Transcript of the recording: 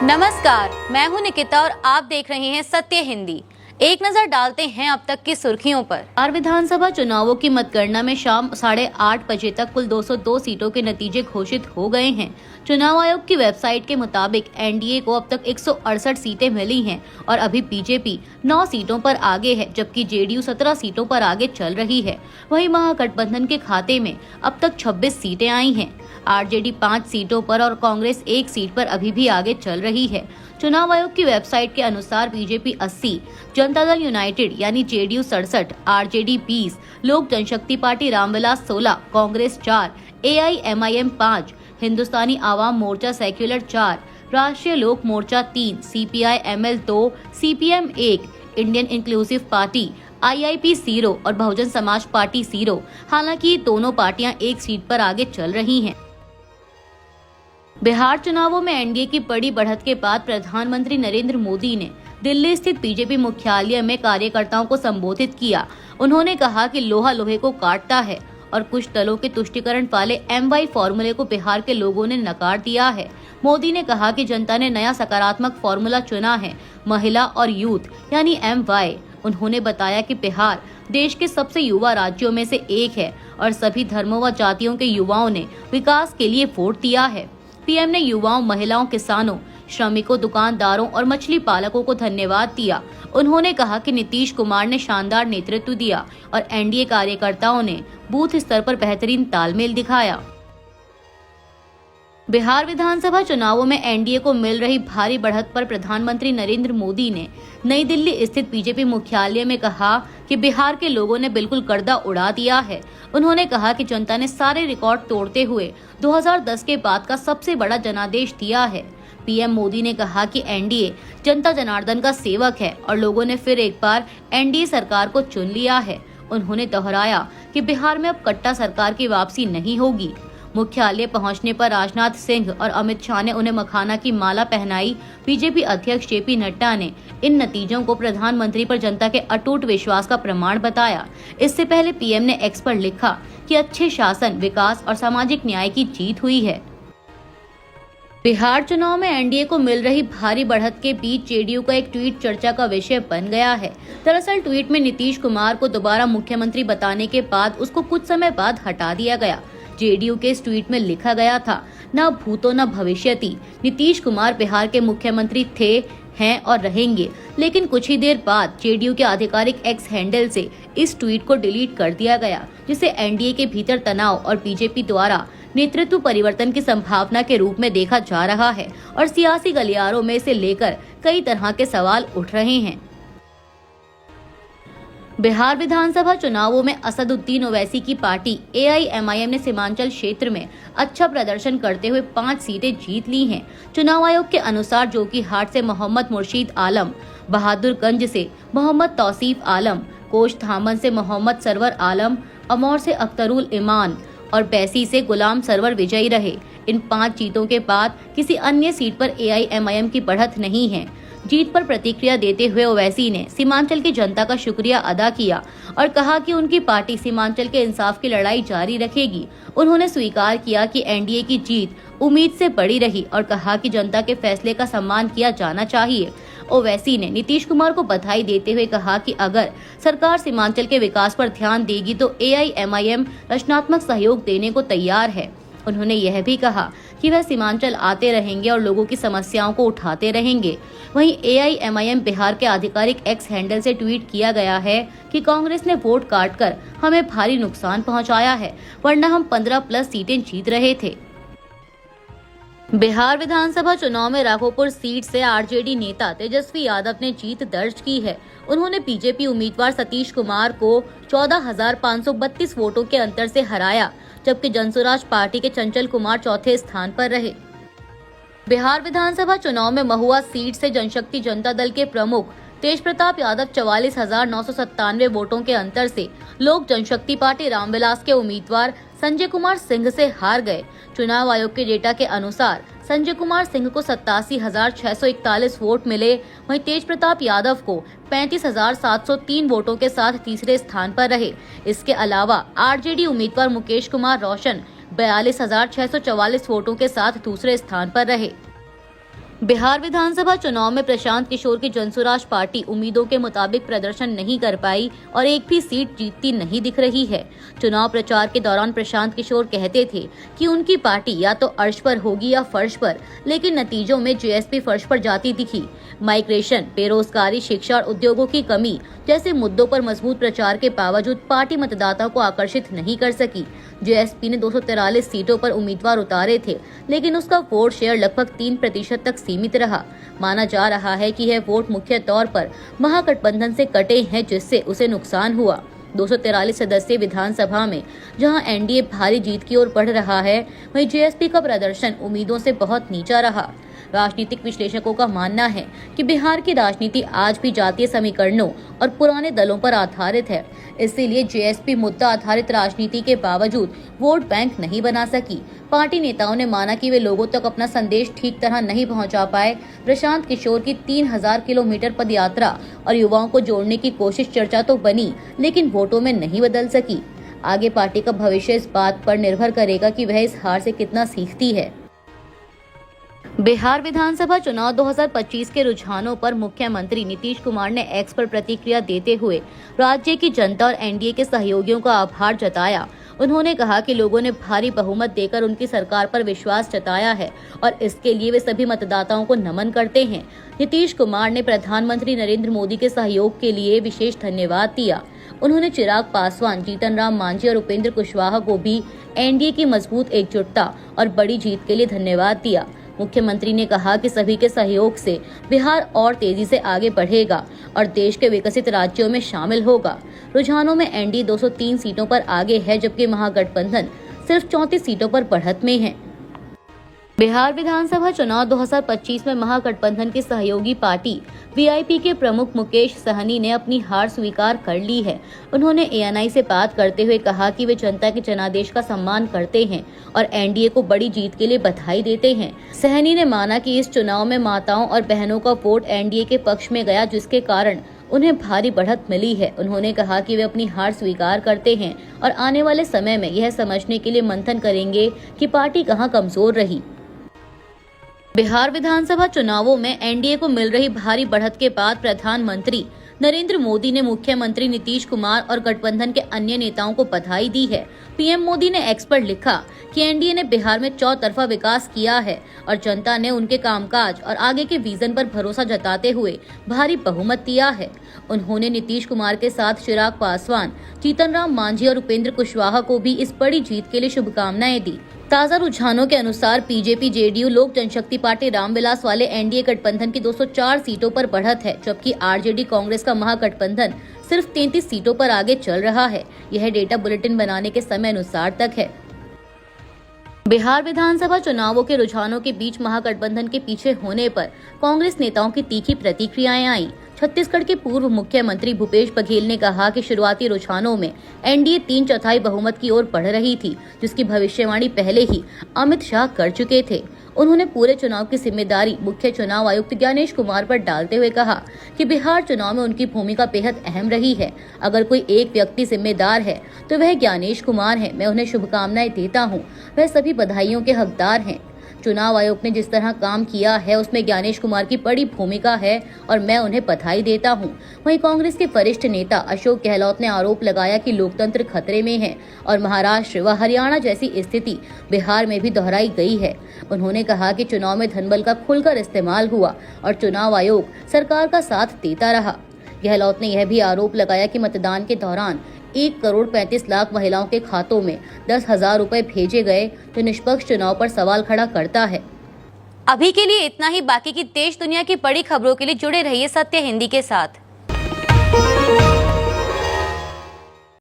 नमस्कार, मैं हूं निकिता और आप देख रहे हैं सत्य हिंदी। एक नजर डालते हैं अब तक की सुर्खियों पर। बिहार विधानसभा चुनावों की मतगणना में शाम 8:30 बजे तक कुल 202 सीटों के नतीजे घोषित हो गए हैं। चुनाव आयोग की वेबसाइट के मुताबिक एनडीए को अब तक 168 सीटें मिली हैं और अभी बीजेपी 9 सीटों पर आगे है, जबकि जेडीयू 17 सीटों पर आगे चल रही है। वहीं महागठबंधन के खाते में अब तक 26 सीटें आई हैं। आरजेडी 5 सीटों पर और कांग्रेस 1 सीट पर अभी भी आगे चल रही है। चुनाव आयोग की वेबसाइट के अनुसार बीजेपी 80, जनता दल यूनाइटेड यानी जेडीयू 67, आरजेडी 20, लोक जनशक्ति party Ramvilas 16, Congress 4, AIMIM 5, Hindustani Awam Morcha secular 4, राष्ट्रीय लोक मोर्चा 3, CPI-ML 2, CPM 1, Indian inclusive party IIP 0 और बहुजन समाज पार्टी 0। हालांकि ये दोनों पार्टियां 1 सीट पर आगे चल रही हैं। बिहार चुनावों में एनडीए की बड़ी बढ़त के बाद प्रधानमंत्री नरेंद्र मोदी ने दिल्ली स्थित बीजेपी मुख्यालय में कार्यकर्ताओं को संबोधित किया। उन्होंने कहा कि लोहा लोहे को काटता है और कुछ दलों के तुष्टीकरण वाले MY फॉर्मूले को बिहार के लोगों ने नकार दिया है। मोदी ने कहा कि जनता ने नया सकारात्मक फॉर्मूला चुना है, महिला और यूथ यानी MY। उन्होंने बताया कि बिहार देश के सबसे युवा राज्यों में से एक है और सभी धर्मों व जातियों के युवाओं ने विकास के लिए वोट दिया है। पीएम ने युवाओं, महिलाओं, किसानों, श्रमिकों, दुकानदारों और मछली पालकों को धन्यवाद दिया। उन्होंने कहा कि नीतीश कुमार ने शानदार नेतृत्व दिया और एनडीए कार्यकर्ताओं ने बूथ स्तर पर बेहतरीन तालमेल दिखाया। बिहार विधानसभा चुनावों में एनडीए को मिल रही भारी बढ़त पर प्रधानमंत्री नरेंद्र मोदी ने नई दिल्ली स्थित बीजेपी मुख्यालय में कहा कि बिहार के लोगों ने बिल्कुल गर्दा उड़ा दिया है। उन्होंने कहा कि जनता ने सारे रिकॉर्ड तोड़ते हुए 2010 के बाद का सबसे बड़ा जनादेश दिया है। पीएम मोदी ने कहा कि एनडीए जनता जनार्दन का सेवक है और लोगों ने फिर एक बार एनडीए सरकार को चुन लिया है। उन्होंने दोहराया कि बिहार में अब कट्टा सरकार की वापसी नहीं होगी। मुख्यालय पहुंचने पर राजनाथ सिंह और अमित शाह ने उन्हें मखाना की माला पहनाई। बीजेपी अध्यक्ष जेपी नड्डा ने इन नतीजों को प्रधानमंत्री पर जनता के अटूट विश्वास का प्रमाण बताया। इससे पहले पीएम ने एक्स पर लिखा कि अच्छे शासन, विकास और सामाजिक न्याय की जीत हुई है। बिहार चुनाव में एनडीए को मिल रही भारी बढ़त के बीच जेडीयू का एक ट्वीट चर्चा का विषय बन गया है। दरअसल ट्वीट में नीतीश कुमार को दोबारा मुख्यमंत्री बताने के बाद उसको कुछ समय बाद हटा दिया गया। जेडीयू के इस ट्वीट में लिखा गया था, न भूतो न भविष्यति। नीतीश कुमार बिहार के मुख्यमंत्री थे, हैं और रहेंगे। लेकिन कुछ ही देर बाद जेडीयू के आधिकारिक एक्स हैंडल से इस ट्वीट को डिलीट कर दिया गया, जिसे एनडीए के भीतर तनाव और बीजेपी द्वारा नेतृत्व परिवर्तन की संभावना के रूप में देखा जा रहा है और सियासी गलियारों में से लेकर कई तरह के सवाल उठ रहे हैं। बिहार विधानसभा चुनावों में असदुद्दीन ओवैसी की पार्टी एआईएमआईएम ने सीमांचल क्षेत्र में अच्छा प्रदर्शन करते हुए 5 सीटें जीत ली हैं। चुनाव आयोग के अनुसार जोकीहाट से मोहम्मद मुर्शीद आलम, बहादुरगंज से मोहम्मद तौसीफ आलम, कोचधामन से मोहम्मद सरवर आलम, अमौर से अख्तरुल ईमान और बैसी से गुलाम सरवर विजयी रहे। इन 5 जीतों के बाद किसी अन्य सीट पर एआईएमआईएम की बढ़त नहीं है। जीत पर प्रतिक्रिया देते हुए ओवैसी ने सीमांचल की जनता का शुक्रिया अदा किया और कहा कि उनकी पार्टी सीमांचल के इंसाफ की लड़ाई जारी रखेगी। उन्होंने स्वीकार किया कि एनडीए की जीत उम्मीद से बड़ी रही और कहा कि जनता के फैसले का सम्मान किया जाना चाहिए। ओवैसी ने नीतीश कुमार को बधाई देते हुए कहा कि अगर सरकार सीमांचल के विकास पर ध्यान देगी तो एआईएमआईएम रचनात्मक सहयोग देने को तैयार है। उन्होंने यह भी कहा कि वह सीमांचल आते रहेंगे और लोगों की समस्याओं को उठाते रहेंगे। वहीं एआईएमआईएम बिहार के आधिकारिक एक्स हैंडल से ट्वीट किया गया है कि कांग्रेस ने वोट काटकर हमें भारी नुकसान पहुंचाया है, वरना हम 15+ सीटें जीत रहे थे। बिहार विधानसभा चुनाव में राघोपुर सीट से आरजेडी नेता तेजस्वी यादव ने जीत दर्ज की है। उन्होंने बीजेपी उम्मीदवार सतीश कुमार को 14,532 वोटों के अंतर से हराया, जबकि जनसुराज पार्टी के चंचल कुमार चौथे स्थान पर रहे। बिहार विधानसभा चुनाव में महुआ सीट से जनशक्ति जनता दल के प्रमुख तेज प्रताप यादव 44,997 वोटों के अंतर से लोक जनशक्ति पार्टी रामविलास के उम्मीदवार संजय कुमार सिंह से हार गए। चुनाव आयोग के डेटा के अनुसार संजय कुमार सिंह को 87,641 वोट मिले, वहीं तेज प्रताप यादव को 35,703 वोटों के साथ तीसरे स्थान पर रहे। इसके अलावा आरजेडी उम्मीदवार मुकेश कुमार रोशन 42,644 वोटों के साथ दूसरे स्थान पर रहे। बिहार विधानसभा चुनाव में प्रशांत किशोर की जनसुराज पार्टी उम्मीदों के मुताबिक प्रदर्शन नहीं कर पाई और एक भी सीट जीतती नहीं दिख रही है। चुनाव प्रचार के दौरान प्रशांत किशोर कहते थे कि उनकी पार्टी या तो अर्श पर होगी या फर्श पर, लेकिन नतीजों में जेएसपी फर्श पर जाती दिखी। माइग्रेशन, बेरोजगारी, शिक्षा और उद्योगों की कमी जैसे मुद्दों पर मजबूत प्रचार के बावजूद पार्टी मतदाताओं को आकर्षित नहीं कर सकी। जेएसपी ने 243 सीटों पर उम्मीदवार उतारे थे, लेकिन उसका वोट शेयर लगभग 3% तक सीमित रहा। माना जा रहा है कि यह वोट मुख्य तौर पर महागठबंधन से कटे हैं, जिससे उसे नुकसान हुआ। 243 सदस्यीय विधानसभा में जहां एनडीए भारी जीत की ओर बढ़ रहा है, वहीं जेएसपी का प्रदर्शन उम्मीदों से बहुत नीचा रहा। राजनीतिक विश्लेषकों का मानना है कि बिहार की राजनीति आज भी जातीय समीकरणों और पुराने दलों पर आधारित है। इसीलिए जेएसपी मुद्दा आधारित राजनीति के बावजूद वोट बैंक नहीं बना सकी। पार्टी नेताओं ने माना कि वे लोगों तक अपना संदेश ठीक तरह नहीं पहुंचा पाए। प्रशांत किशोर की 3000 किलोमीटर पद यात्रा और युवाओं को जोड़ने की कोशिश चर्चा तो बनी, लेकिन वोटों में नहीं बदल सकी। आगे पार्टी का भविष्य इस बात पर निर्भर करेगा कि वह इस हार से कितना सीखती है। बिहार विधानसभा चुनाव 2025 के रुझानों पर मुख्यमंत्री नीतीश कुमार ने एक्स पर प्रतिक्रिया देते हुए राज्य की जनता और एनडीए के सहयोगियों का आभार जताया। उन्होंने कहा कि लोगों ने भारी बहुमत देकर उनकी सरकार पर विश्वास जताया है और इसके लिए वे सभी मतदाताओं को नमन करते हैं। नीतीश कुमार ने प्रधानमंत्री नरेंद्र मोदी के सहयोग के लिए विशेष धन्यवाद दिया। उन्होंने चिराग पासवान, जीतन राम मांझी और उपेंद्र कुशवाहा को भी एनडीए की मजबूत एकजुटता और बड़ी जीत के लिए धन्यवाद दिया। मुख्यमंत्री ने कहा कि सभी के सहयोग से बिहार और तेजी से आगे बढ़ेगा और देश के विकसित राज्यों में शामिल होगा। रुझानों में एनडीए 203 सीटों पर आगे है, जबकि महागठबंधन सिर्फ 34 सीटों पर बढ़त में है। बिहार विधानसभा चुनाव 2025 में महागठबंधन की सहयोगी पार्टी वीआईपी के प्रमुख मुकेश सहनी ने अपनी हार स्वीकार कर ली है। उन्होंने एएनआई से बात करते हुए कहा कि वे जनता के जनादेश का सम्मान करते हैं और एनडीए को बड़ी जीत के लिए बधाई देते हैं। सहनी ने माना कि इस चुनाव में माताओं और बहनों का वोट एनडीए के पक्ष में गया, जिसके कारण उन्हें भारी बढ़त मिली है। उन्होंने कहा कि वे अपनी हार स्वीकार करते हैं और आने वाले समय में यह समझने के लिए मंथन करेंगे कि पार्टी कहां कमजोर रही। बिहार विधानसभा चुनावों में एनडीए को मिल रही भारी बढ़त के बाद प्रधानमंत्री नरेंद्र मोदी ने मुख्यमंत्री नीतीश कुमार और गठबंधन के अन्य नेताओं को बधाई दी है। पीएम मोदी ने एक्स पर लिखा कि एनडीए ने बिहार में चौतरफा विकास किया है और जनता ने उनके कामकाज और आगे के विजन पर भरोसा जताते हुए भारी बहुमत दिया है। उन्होंने नीतीश कुमार के साथ चिराग पासवान, जीतन राम मांझी और उपेंद्र कुशवाहा को भी इस बड़ी जीत के लिए शुभकामनाएं दी। ताजा रुझानों के अनुसार बीजेपी, जेडीयू, लोक जनशक्ति पार्टी रामविलास वाले एनडीए गठबंधन की 204 सीटों पर बढ़त है, जबकि आरजेडी कांग्रेस का महागठबंधन सिर्फ 33 सीटों पर आगे चल रहा है। यह डेटा बुलेटिन बनाने के समय अनुसार तक है। बिहार विधानसभा चुनावों के रुझानों के बीच महागठबंधन के पीछे होने पर कांग्रेस नेताओं की तीखी प्रतिक्रियाएं आई। छत्तीसगढ़ के पूर्व मुख्यमंत्री भूपेश बघेल ने कहा कि शुरुआती रुझानों में एनडीए 3/4 बहुमत की ओर बढ़ रही थी, जिसकी भविष्यवाणी पहले ही अमित शाह कर चुके थे। उन्होंने पूरे चुनाव की जिम्मेदारी मुख्य चुनाव आयुक्त ज्ञानेश कुमार पर डालते हुए कहा कि बिहार चुनाव में उनकी भूमिका बेहद अहम रही है। अगर कोई एक व्यक्ति जिम्मेदार है तो वह ज्ञानेश कुमार है। मैं उन्हें शुभकामनाएं देता हूं, वह सभी बधाइयों के हकदार हैं। चुनाव आयोग ने जिस तरह काम किया है उसमें ज्ञानेश कुमार की बड़ी भूमिका है और मैं उन्हें बधाई देता हूं। वहीं कांग्रेस के वरिष्ठ नेता अशोक गहलोत ने आरोप लगाया कि लोकतंत्र खतरे में है और महाराष्ट्र व हरियाणा जैसी स्थिति बिहार में भी दोहराई गई है। उन्होंने कहा कि चुनाव में धनबल का खुलकर इस्तेमाल हुआ और चुनाव आयोग सरकार का साथ देता रहा। गहलोत ने यह भी आरोप लगाया कि मतदान के दौरान 1,35,00,000 महिलाओं के खातों में 10,000 रुपए भेजे गए, जो निष्पक्ष चुनाव पर सवाल खड़ा करता है। अभी के लिए इतना ही। बाकी की देश दुनिया की बड़ी खबरों के लिए जुड़े रहिए सत्य हिंदी के साथ।